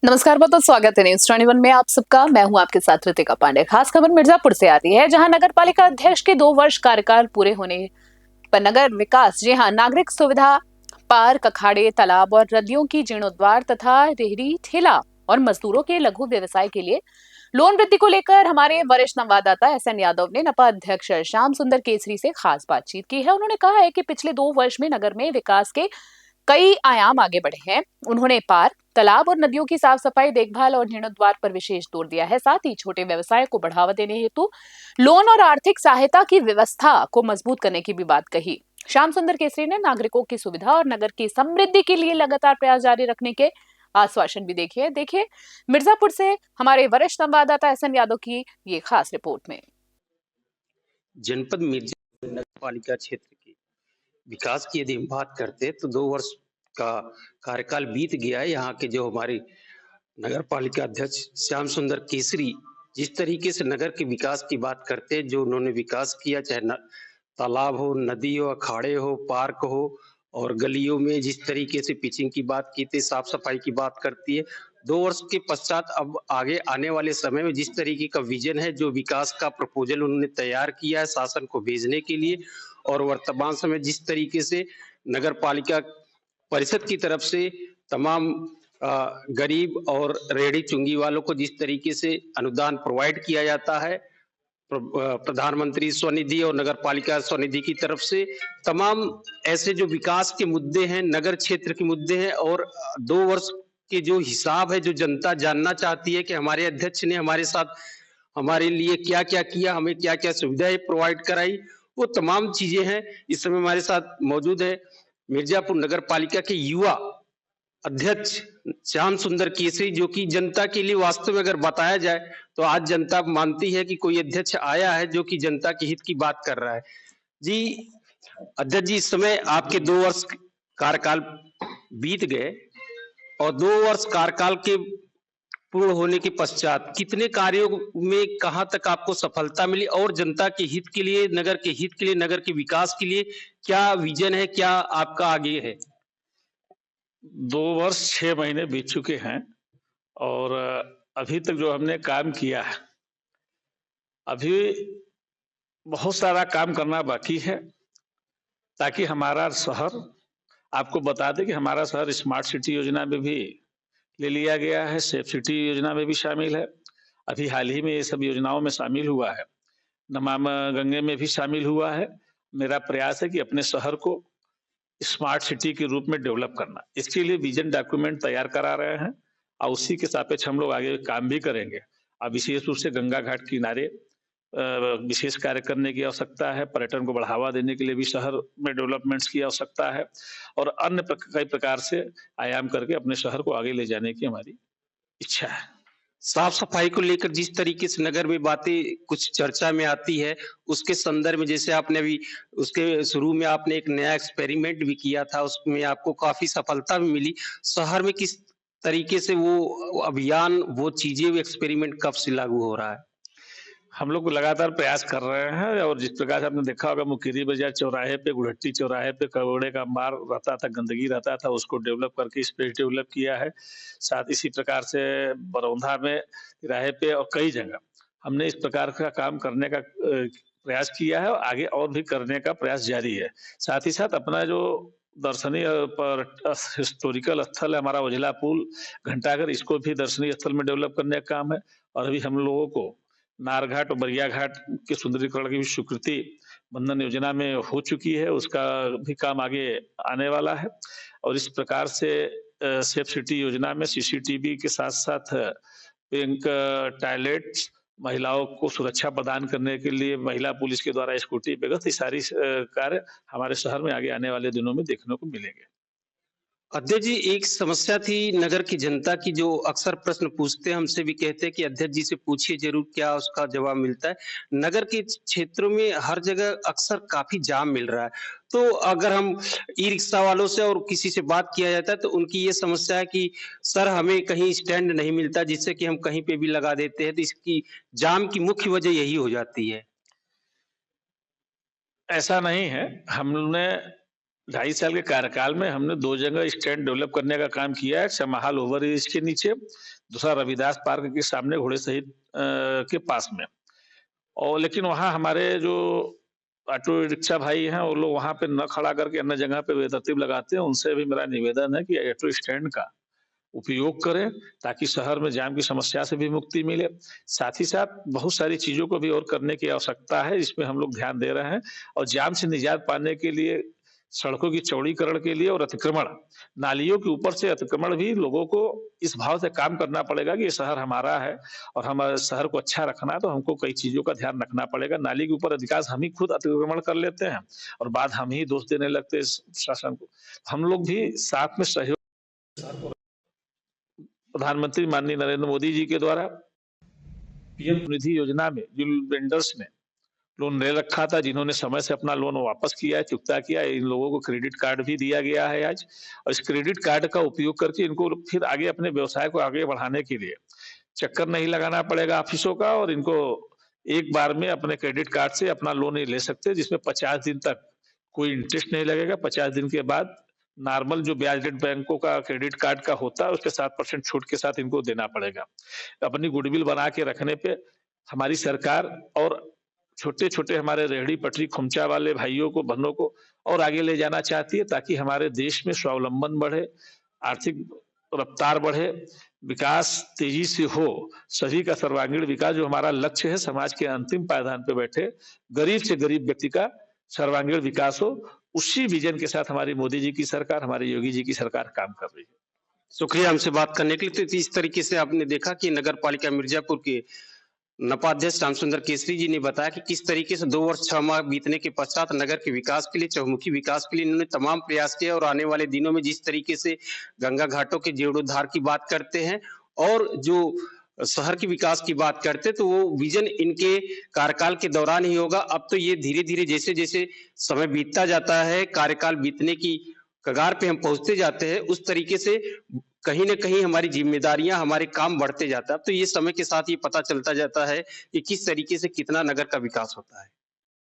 नमस्कार, बहुत स्वागत है न्यूज 21 में आप सबका। मैं हूं आपके साथ ऋतिका पांडे। खास खबर मिर्जापुर से आती है, जहां नगर पालिका अध्यक्ष के 2 वर्ष कार्यकाल पूरे होने पर नगर विकास, जी हां, नागरिक सुविधा, पार्क, अखाड़े, तालाब और नदियों की जीर्णोद्वार तथा रेहड़ी ठेला और मजदूरों के लघु व्यवसाय के लिए लोन वृद्धि को लेकर हमारे वरिष्ठ संवाददाता एसएन यादव ने नपा अध्यक्ष श्याम सुंदर केसरी से खास बातचीत की है। उन्होंने कहा है कि पिछले 2 वर्ष में नगर में विकास के कई आयाम आगे बढ़े हैं। उन्होंने पार्क, तालाब और नदियों की साफ सफाई, देखभाल और जीर्णोद्वार पर विशेष जोर दिया है। साथ ही छोटे व्यवसाय को बढ़ावा देने हेतु लोन और आर्थिक सहायता की व्यवस्था को मजबूत करने की भी बात कही। श्याम सुंदर केसरी ने नागरिकों की सुविधा और नगर की समृद्धि के लिए लगातार प्रयास जारी रखने के आश्वासन भी देखिए मिर्जापुर से हमारे वरिष्ठ संवाददाता एसएन यादव की ये खास रिपोर्ट में। जनपद मिर्जापुर नगर पालिका क्षेत्र की विकास की यदि हम बात करते हैं तो 2 वर्ष का कार्यकाल बीत गया है। यहाँ के जो हमारे नगर पालिका अध्यक्ष श्याम सुंदर केसरी जिस तरीके से नगर के विकास की बात करते हैं, जो उन्होंने विकास किया, चाहे तालाब हो, नदी हो, अखाड़े हो, पार्क हो और गलियों में जिस तरीके से पिचिंग की बात की थी, साफ सफाई की बात करती है। 2 वर्ष के पश्चात अब आगे आने वाले समय में जिस तरीके का विजन है, जो विकास का प्रपोजल उन्होंने तैयार किया है शासन को भेजने के लिए, और वर्तमान समय जिस तरीके से नगर पालिका परिषद की तरफ से तमाम गरीब और रेहड़ी चुंगी वालों को जिस तरीके से अनुदान प्रोवाइड किया जाता है, प्रधानमंत्री स्वनिधि और नगर पालिका स्वनिधि की तरफ से, तमाम ऐसे जो विकास के मुद्दे हैं, नगर क्षेत्र के मुद्दे हैं, और 2 वर्ष के जो हिसाब है, जो जनता जानना चाहती है कि हमारे अध्यक्ष ने हमारे साथ हमारे लिए क्या क्या किया, हमें क्या क्या सुविधाएं प्रोवाइड कराई, वो तमाम चीजें हैं। इस समय हमारे साथ मौजूद है मिर्जापुर नगर पालिका के युवा अध्यक्ष श्याम सुंदर केसरी, जो कि जनता के लिए वास्तव में अगर बताया जाए तो आज जनता मानती है कि कोई अध्यक्ष आया है जो कि जनता के हित की बात कर रहा है। जी अध्यक्ष जी, इस समय आपके 2 वर्ष कार्यकाल बीत गए और 2 वर्ष कार्यकाल के पूर्ण होने के पश्चात कितने कार्यों में कहां तक आपको सफलता मिली, और जनता के हित के लिए, नगर के हित के लिए, नगर के विकास के लिए क्या विजन है, क्या आपका आगे है? 2 वर्ष 6 महीने बीत चुके हैं और अभी तक जो हमने काम किया है, अभी बहुत सारा काम करना बाकी है, ताकि हमारा शहर, आपको बता दें कि हमारा शहर स्मार्ट सिटी योजना में भी ले लिया गया है, सेफ सिटी योजना में भी शामिल है। अभी हाल ही में ये सब योजनाओं में शामिल हुआ है, नमामि गंगे में भी शामिल हुआ है। मेरा प्रयास है कि अपने शहर को स्मार्ट सिटी के रूप में डेवलप करना। इसके लिए विजन डॉक्यूमेंट तैयार करा रहे हैं और उसी के सापेक्ष हम लोग आगे काम भी करेंगे। अब विशेष रूप से गंगा घाट किनारे विशेष कार्य करने की आवश्यकता है, पर्यटन को बढ़ावा देने के लिए भी शहर में डेवलपमेंट्स की आवश्यकता है, और अन्य कई प्रकार से आयाम करके अपने शहर को आगे ले जाने की हमारी इच्छा है। साफ सफाई को लेकर जिस तरीके से नगर में बातें कुछ चर्चा में आती है, उसके संदर्भ में जैसे आपने अभी उसके शुरू में आपने एक नया एक्सपेरिमेंट भी किया था, उसमें आपको काफी सफलता भी मिली। शहर में किस तरीके से वो अभियान, वो चीजें, वो एक्सपेरिमेंट कब से लागू हो रहा है? हम लोग लगातार प्रयास कर रहे हैं, और जिस प्रकार से आपने देखा होगा, मुकेरी बाजार चौराहे पे, गुड़हट्टी चौराहे पे कचरे का अंबार रहता था, गंदगी रहता था, उसको डेवलप करके स्पेस डेवलप किया है। साथ इसी प्रकार से बरौंधा में तिराहे पे और कई जगह हमने इस प्रकार का काम करने का प्रयास किया है, और आगे और भी करने का प्रयास जारी है। साथ ही साथ अपना जो दर्शनीय पर हिस्टोरिकल स्थल है हमारा उजला पुल, घंटाघर, इसको भी दर्शनीय स्थल में डेवलप करने का काम है। और अभी हम लोगों को नारघाट और बरिया घाट के सुंदरीकरण की भी स्वीकृति बंधन योजना में हो चुकी है, उसका भी काम आगे आने वाला है। और इस प्रकार से सेफ सिटी योजना में सीसीटीवी के साथ साथ पिंक टॉयलेट्स, महिलाओं को सुरक्षा प्रदान करने के लिए महिला पुलिस के द्वारा स्कूटी व्यवस्था, ये सारी कार्य हमारे शहर में आगे आने वाले दिनों में देखने को मिलेंगे। अध्यक्ष जी, एक समस्या थी नगर की जनता की, जो अक्सर प्रश्न पूछते हैं, हमसे भी कहते हैं कि अध्यक्ष जी से पूछिए जरूर, क्या उसका जवाब मिलता है। नगर के क्षेत्रों में हर जगह अक्सर काफी जाम मिल रहा है। तो अगर हम ई रिक्शा वालों से और किसी से बात किया जाता है तो उनकी ये समस्या है कि सर हमें कहीं स्टैंड नहीं मिलता, जिससे कि हम कहीं पे भी लगा देते हैं, तो इसकी जाम की मुख्य वजह यही हो जाती है। ऐसा नहीं है, हमने 2.5 साल के कार्यकाल में हमने 2 जगह स्टैंड डेवलप करने का काम किया है, समाहाल ओवरब्रिज के नीचे, दूसरा रविदास पार्क के सामने घोड़े शहीद के पास में। और लेकिन वहाँ हमारे जो ऑटो रिक्शा भाई हैं, वो लोग वहाँ पे न खड़ा करके अन्य जगह पे बेतरतीब लगाते हैं। उनसे भी मेरा निवेदन है कि ऑटो स्टैंड का उपयोग करें, ताकि शहर में जाम की समस्या से भी मुक्ति मिले। साथ ही साथ बहुत सारी चीज़ों को भी और करने की आवश्यकता है, इसमें हम लोग ध्यान दे रहे हैं। और जाम से निजात पाने के लिए सड़कों की चौड़ीकरण के लिए और अतिक्रमण, नालियों के ऊपर से अतिक्रमण भी लोगों को इस भाव से काम करना पड़ेगा कि ये शहर हमारा है और हमारे शहर को अच्छा रखना है, तो हमको कई चीज़ों का ध्यान रखना पड़ेगा। नाली के ऊपर अधिकांश हम ही खुद अतिक्रमण कर लेते हैं और बाद हम ही दोष देने लगते हैं शासन को। हम लोग भी साथ में सहयोग, प्रधानमंत्री माननीय नरेंद्र मोदी जी के द्वारा पीएम निधि योजना में जिन वेंडर्स ने लोन ले रखा था, जिन्होंने समय से अपना लोन वापस किया है, चुकता किया है, इन लोगों को क्रेडिट कार्ड भी दिया गया है आज। और इस क्रेडिट कार्ड का उपयोग करके इनको फिर आगे अपने व्यवसाय को आगे बढ़ाने के लिए चक्कर नहीं लगाना पड़ेगा ऑफिसों का, और इनको एक बार में अपने क्रेडिट कार्ड से अपना लोन ले सकते हैं, जिसमें 50 दिन तक कोई इंटरेस्ट नहीं लगेगा। 50 दिन के बाद नॉर्मल जो ब्याज रेट बैंकों का क्रेडिट कार्ड का होता है, उसके 7% छूट के साथ इनको देना पड़ेगा। अपनी गुडविल बना के रखने पे हमारी सरकार और छोटे-छोटे हमारे रेहड़ी पटरी खुमचा वाले भाइयों को, बहनों को और आगे ले जाना चाहती है, ताकि हमारे देश में स्वावलंबन बढ़े, आर्थिक रफ्तार बढ़े, विकास तेजी से हो, सभी का सर्वांगीण विकास जो हमारा लक्ष्य है, समाज के अंतिम पायदान पे बैठे गरीब से गरीब व्यक्ति का सर्वांगीण विकास हो। उसी विजन के साथ हमारी मोदी जी की सरकार, हमारे योगी जी की सरकार काम कर रही है। शुक्रिया हमसे बात करने के लिए। तो इस तरीके से आपने देखा कि नगर पालिका मिर्जापुर के नपाध्यक्ष रामसुंदर केसरी जी ने बताया कि किस तरीके से 2 वर्ष 6 माह बीतने के पश्चात नगर के विकास के लिए, चहुमुखी विकास के लिए इन्होंने तमाम प्रयास किए, और आने वाले दिनों में जिस तरीके से गंगा घाटों के जीर्णोद्धार की बात करते हैं और जो शहर के विकास की बात करते हैं, तो वो विजन इनके कार्यकाल के दौरान ही होगा। अब तो ये धीरे धीरे जैसे जैसे समय बीतता जाता है, कार्यकाल बीतने की कगार पे हम पहुंचते जाते हैं, उस तरीके से कहीं न कहीं हमारी जिम्मेदारियां, हमारे काम बढ़ते जाता है। तो ये समय के साथ ये पता चलता जाता है कि किस तरीके से कितना नगर का विकास होता है।